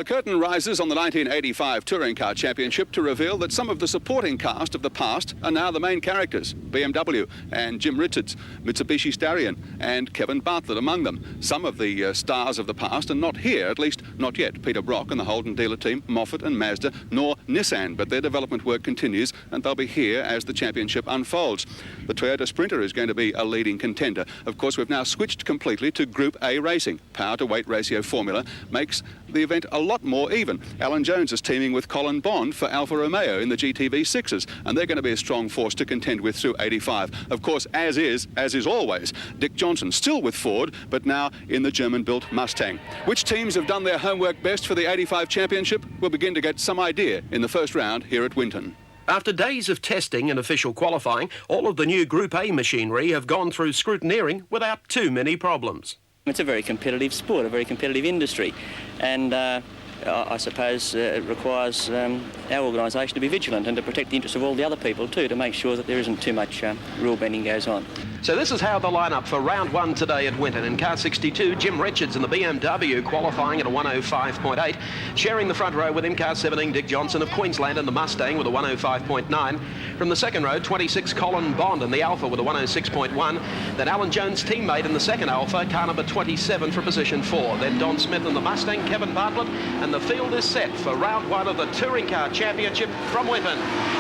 The curtain rises on the 1985 Touring Car Championship to reveal that some of the supporting cast of the past are now the main characters. BMW and Jim Richards, Mitsubishi Starion and Kevin Bartlett among them. Some of the stars of the past are not here, at least not yet. Peter Brock and the Holden dealer team, Moffat and Mazda, nor Nissan, but their development work continues and they'll be here as the championship unfolds. The Toyota Sprinter is going to be a leading contender. Of course, we've now switched completely to Group A racing. Power to weight ratio formula makes the event a lot more even. Alan Jones is teaming with Colin Bond for Alfa Romeo in the GTV6s, and they're going to be a strong force to contend with through 85. Of course, as is always, Dick Johnson still with Ford, but now in the German-built Mustang. Which teams have done their homework best for the 85 championship? We'll begin to get some idea in the first round here at Winton. After days of testing and official qualifying, all of the new Group A machinery have gone through scrutineering without too many problems. It's a very competitive sport, a very competitive industry, and I suppose it requires our organisation to be vigilant and to protect the interests of all the other people too, to make sure that there isn't too much rule bending goes on. So this is how the lineup for round one today at Winton. In car 62, Jim Richards in the BMW qualifying at a 105.8. Sharing the front row with him, car 17, Dick Johnson of Queensland in the Mustang with a 105.9. From the second row, 26, Colin Bond in the Alfa with a 106.1. Then Alan Jones' teammate in the second Alfa, car number 27 for position 4. Then Don Smith in the Mustang, Kevin Bartlett, and the field is set for round one of the Touring Car Championship from Winton.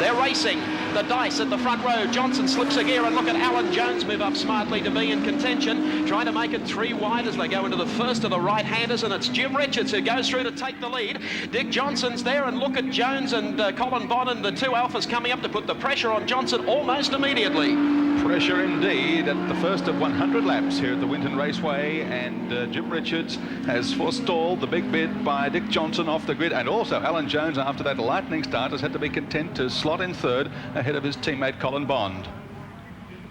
They're racing. The dice at the front row. Johnson slips a gear, and look at Alan Jones move up smartly to be in contention, trying to make it 3 wide as they go into the first of the right-handers, and it's Jim Richards who goes through to take the lead. Dick Johnson's there, and look at Jones and Colin Bond and the two Alphas coming up to put the pressure on Johnson almost immediately. Pressure indeed at the first of 100 laps here at the Winton Raceway, and Jim Richards has forestalled the big bid by Dick Johnson off the grid, and also Alan Jones, after that lightning start, has had to be content to slot in third ahead of his teammate Colin Bond.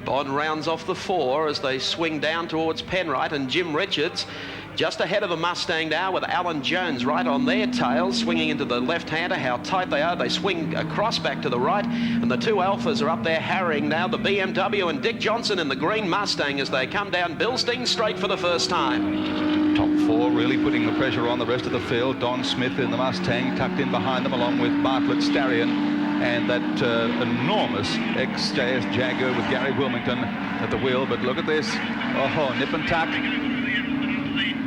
Bond rounds off the 4 as they swing down towards Penrite, and Jim Richards just ahead of the Mustang now with Alan Jones right on their tails, swinging into the left-hander. How tight they are. They swing across back to the right, and the two Alphas are up there harrying now the BMW and Dick Johnson in the green Mustang as they come down Bilstein straight for the first time. Top 4 really putting the pressure on the rest of the field. Don Smith in the Mustang tucked in behind them, along with Bartlett, Starion, and that enormous ex-JS Jaguar with Gary Wilmington at the wheel. But look at this. Oh, nip and tuck.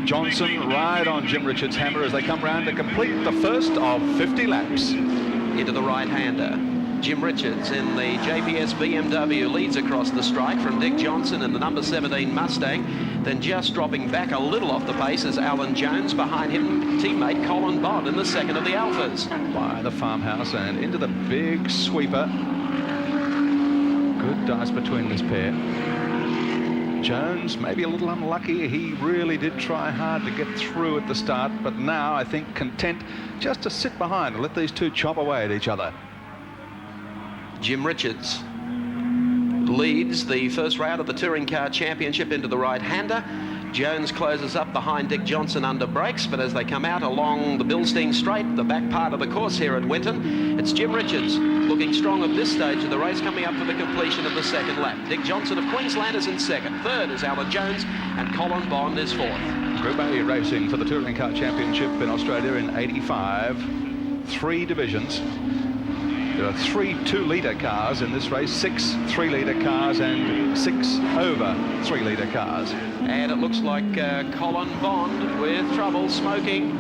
Johnson right on Jim Richards' hammer as they come round to complete the first of 50 laps. Into the right-hander. Jim Richards in the JPS BMW leads across the strike from Dick Johnson in the number 17 Mustang. Then just dropping back a little off the pace is Alan Jones. Behind him, teammate Colin Bond in the second of the Alphas. By the farmhouse and into the big sweeper. Good dice between this pair. Jones maybe a little unlucky. He really did try hard to get through at the start, but now I think content just to sit behind and let these two chop away at each other. Jim Richards leads the first round of the Touring Car Championship into the right-hander. Jones closes up behind Dick Johnson under brakes, but as they come out along the Bilstein Straight, the back part of the course here at Winton, it's Jim Richards looking strong at this stage of the race, coming up for the completion of the second lap. Dick Johnson of Queensland is in second. Third is Alan Jones, and Colin Bond is fourth. Group A racing for the Touring Car Championship in Australia in 85. 3 divisions. There are 3 2-litre cars in this race, 6 3-litre cars and 6 over 3-litre cars. And it looks like Colin Bond with trouble, smoking,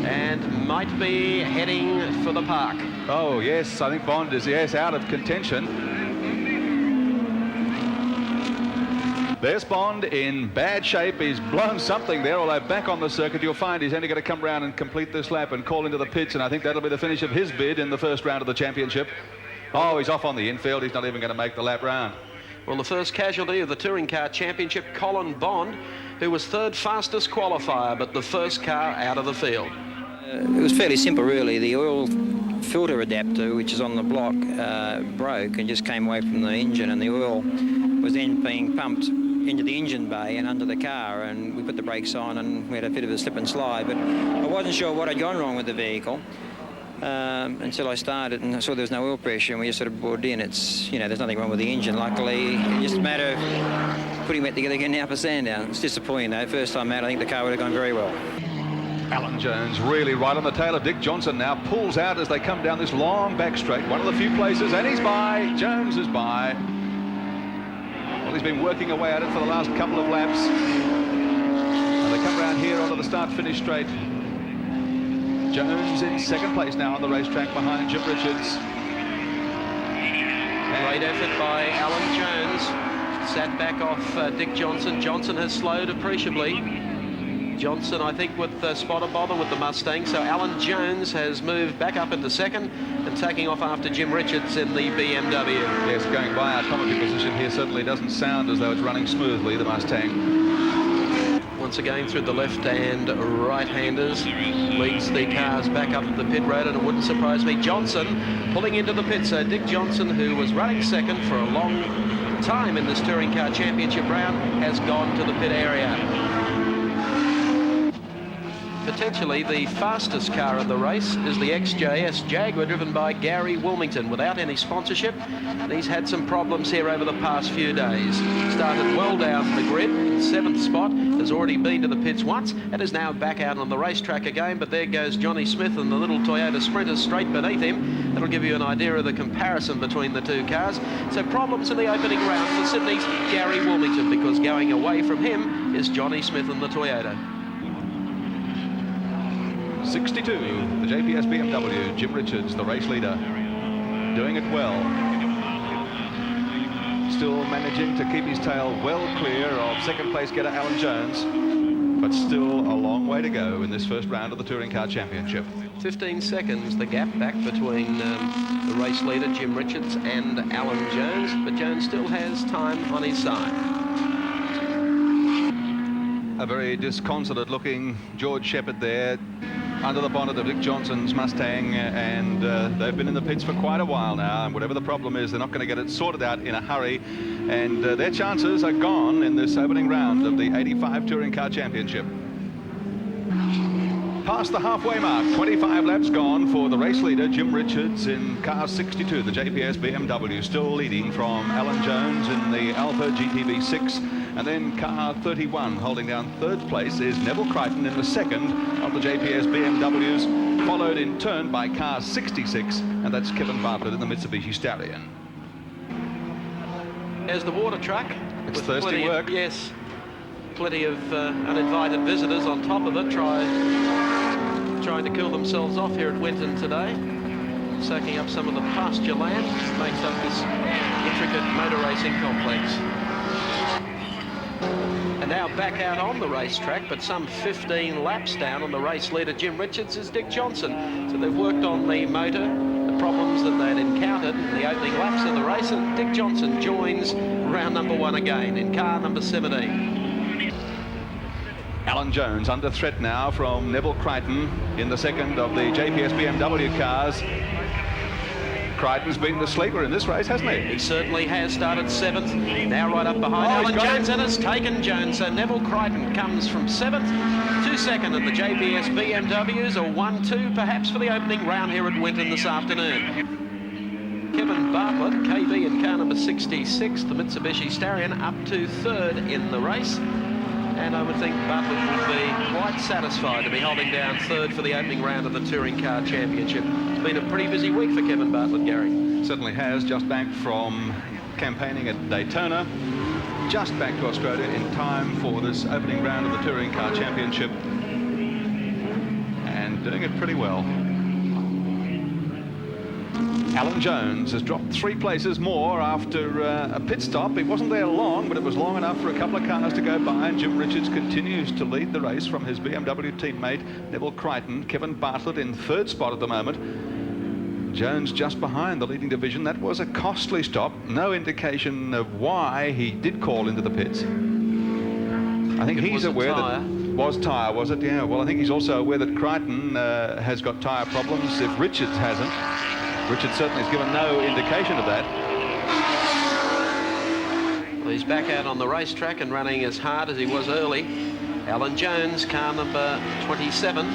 and might be heading for the park. Oh yes, I think Bond is out of contention. There's Bond in bad shape. He's blown something there, although back on the circuit you'll find he's only going to come round and complete this lap and call into the pits, and I think that'll be the finish of his bid in the first round of the championship. Oh, he's off on the infield. He's not even going to make the lap round. Well, the first casualty of the Touring Car Championship, Colin Bond, who was third fastest qualifier, but the first car out of the field. It was fairly simple, really. The oil filter adapter, which is on the block, broke and just came away from the engine, and the oil was then being pumped into the engine bay and under the car, and we put the brakes on and we had a bit of a slip and slide, but I wasn't sure what had gone wrong with the vehicle until I started and I saw there was no oil pressure, and we just sort of bored in. It's, you know, there's nothing wrong with the engine, luckily. It's just a matter of putting it together again now for Sandown. It's disappointing though. First time out, I think the car would have gone very well. Alan Jones really right on the tail of Dick Johnson now, pulls out as they come down this long back straight, one of the few places, and he's by. Jones is by. Well, he's been working away at it for the last couple of laps. And they come around here onto the start-finish straight. Jones in second place now on the racetrack behind Jim Richards. Great effort by Alan Jones. Sat back off Dick Johnson. Johnson has slowed appreciably. Johnson, I think, with spotter bother with the Mustang. So Alan Jones has moved back up into second and taking off after Jim Richards in the BMW. Yes, going by our commentary position here certainly doesn't sound as though it's running smoothly, the Mustang. Once again through the left and right-handers, leads the cars back up the pit road, and it wouldn't surprise me. Johnson pulling into the pit. So Dick Johnson, who was running second for a long time in this Touring Car Championship round, has gone to the pit area. Potentially the fastest car of the race is the XJS Jaguar, driven by Gary Wilmington, without any sponsorship. And he's had some problems here over the past few days. Started well down the grid, 7th spot, has already been to the pits once, and is now back out on the racetrack again. But there goes Johnny Smith and the little Toyota Sprinter straight beneath him. That'll give you an idea of the comparison between the two cars. So problems in the opening round for Sydney's Gary Wilmington, because going away from him is Johnny Smith and the Toyota. 62, the JPS BMW, Jim Richards, the race leader, doing it well. Still managing to keep his tail well clear of second place getter Alan Jones, but still a long way to go in this first round of the Touring Car Championship. 15 seconds, the gap back between the race leader, Jim Richards, and Alan Jones, but Jones still has time on his side. A very disconsolate looking George Shepherd there, under the bonnet of Dick Johnson's Mustang, and they've been in the pits for quite a while now, and whatever the problem is, they're not going to get it sorted out in a hurry, and their chances are gone in this opening round of the 85 Touring Car Championship. Past the halfway mark, 25 laps gone for the race leader Jim Richards in car 62, the JPS BMW, still leading from Alan Jones in the Alpha GTV6. And then car 31 holding down third place is Neville Crichton in the second of the JPS BMWs, followed in turn by car 66, and that's Kevin Bartlett in the Mitsubishi Stallion. There's the water truck. It's thirsty work. Yes, plenty of uninvited visitors on top of it, trying to cool themselves off here at Winton today, soaking up some of the pasture land that makes up this intricate motor racing complex. And now back out on the racetrack, but some 15 laps down on the race leader Jim Richards is Dick Johnson. So they've worked on the motor, the problems that they'd encountered in the opening laps of the race, and Dick Johnson joins round number 1 again in car number 17. Alan Jones under threat now from Neville Crichton in the second of the JPS BMW cars. Crichton's been the sleeper in this race, hasn't he? He certainly has. Started 7th, now right up behind Alan Jones, and has taken Jones. So Neville Crichton comes from 7th to 2nd, and the JPS BMWs are 1-2 perhaps for the opening round here at Winton this afternoon. Kevin Bartlett, KB in car number 66, the Mitsubishi Stallion, up to 3rd in the race. And I would think Bartlett would be quite satisfied to be holding down 3rd for the opening round of the Touring Car Championship. It's been a pretty busy week for Kevin Bartlett, Gary. Certainly has, just back from campaigning at Daytona, just back to Australia in time for this opening round of the Touring Car Championship, and doing it pretty well. Alan Jones has dropped 3 places more after a pit stop. It wasn't there long, but it was long enough for a couple of cars to go by, and Jim Richards continues to lead the race from his BMW teammate Neville Crichton. Kevin Bartlett in 3rd spot at the moment. Jones just behind the leading division. That was a costly stop. No indication of why he did call into the pits. I think he's aware that... Was tyre, was it? Yeah, well, I think he's also aware that Crichton has got tyre problems if Richards hasn't. Richards certainly has given no indication of that. Well, he's back out on the racetrack and running as hard as he was early. Alan Jones, car number 27.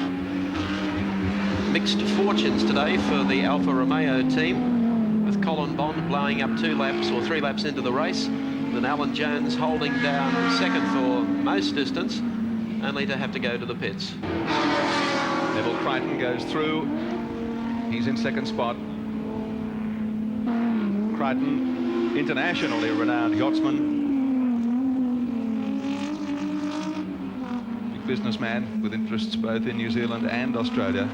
Mixed fortunes today for the Alfa Romeo team, with Colin Bond blowing up 2 laps or 3 laps into the race, then Alan Jones holding down 2nd for most distance, only to have to go to the pits. Neville Crichton goes through. He's in second spot. Crichton, internationally renowned yachtsman. Big businessman with interests both in New Zealand and Australia,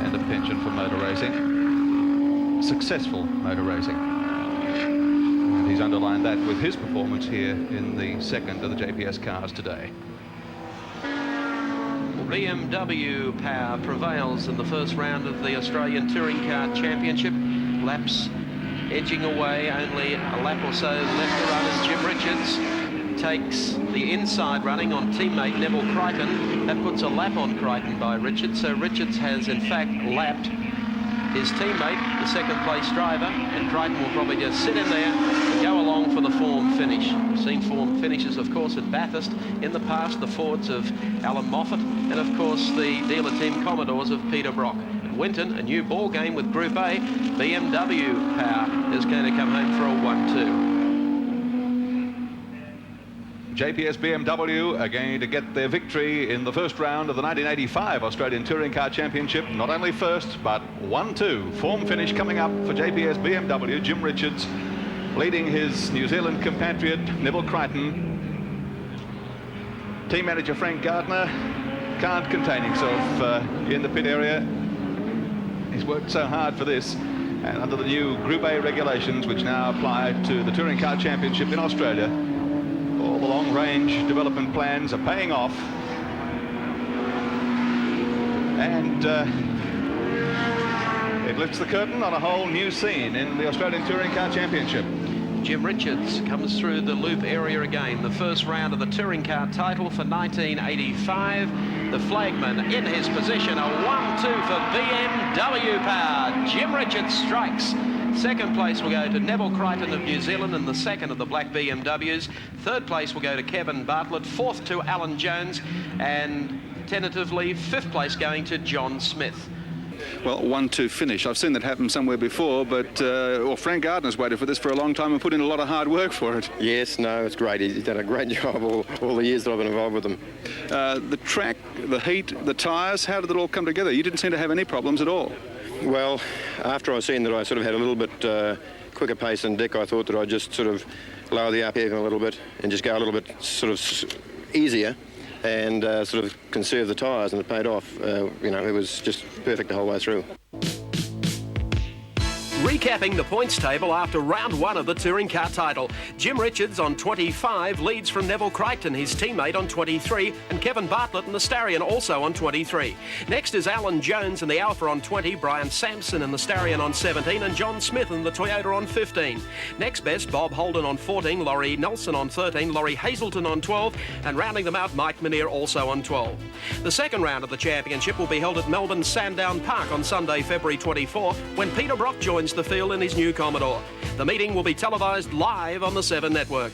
and a penchant for motor racing. Successful motor racing. And he's underlined that with his performance here in the second of the JPS cars today. BMW power prevails in the first round of the Australian Touring Car Championship. Laps edging away, only a lap or so left to run, and Jim Richards takes the inside running on teammate Neville Crichton. That puts a lap on Crichton by Richards, so Richards has in fact lapped his teammate, the second place driver, and Crichton will probably just sit in there and go along for the form finish. We've seen form finishes, of course, at Bathurst in the past, the Fords of Alan Moffat, and of course the dealer team Commodores of Peter Brock. At Winton, a new ball game with Group A. BMW power is going to come home for a 1-2. JPS BMW are going to get their victory in the first round of the 1985 Australian Touring Car Championship. Not only first, but 1-2. Form finish coming up for JPS BMW. Jim Richards leading his New Zealand compatriot Neville Crichton. Team manager Frank Gardner can't contain himself in the pit area. He's worked so hard for this. And under the new Group A regulations, which now apply to the Touring Car Championship in Australia, all the long-range development plans are paying off. And it lifts the curtain on a whole new scene in the Australian Touring Car Championship. Jim Richards comes through the loop area again. The first round of the Touring Car title for 1985. The flagman in his position. A 1-2 for BMW power. Jim Richards strikes. Second place will go to Neville Crichton of New Zealand in the second of the black BMWs. Third place will go to Kevin Bartlett. Fourth to Alan Jones. And tentatively, fifth place going to John Smith. Well, 1-2 finish. I've seen that happen somewhere before, but Frank Gardner's waited for this for a long time and put in a lot of hard work for it. Yes, no, it's great. He's done a great job all the years that I've been involved with him. The track, the heat, the tyres, how did it all come together? You didn't seem to have any problems at all. Well, after I seen that I sort of had a little bit quicker pace than Dick, I thought that I'd just sort of lower the RPM a little bit and just go a little bit sort of easier and sort of conserve the tyres, and it paid off. You know, it was just perfect the whole way through. Recapping the points table after round one of the Touring Car title. Jim Richards on 25 leads from Neville Crichton, his teammate, on 23, and Kevin Bartlett and the Starion also on 23. Next is Alan Jones and the Alpha on 20, Brian Sampson and the Starion on 17, and John Smith and the Toyota on 15. Next best, Bob Holden on 14, Laurie Nelson on 13, Laurie Hazelton on 12, and rounding them out, Mike Minear also on 12. The second round of the championship will be held at Melbourne's Sandown Park on Sunday, February 24, when Peter Brock joins the field in his new Commodore. The meeting will be televised live on the 7 Network.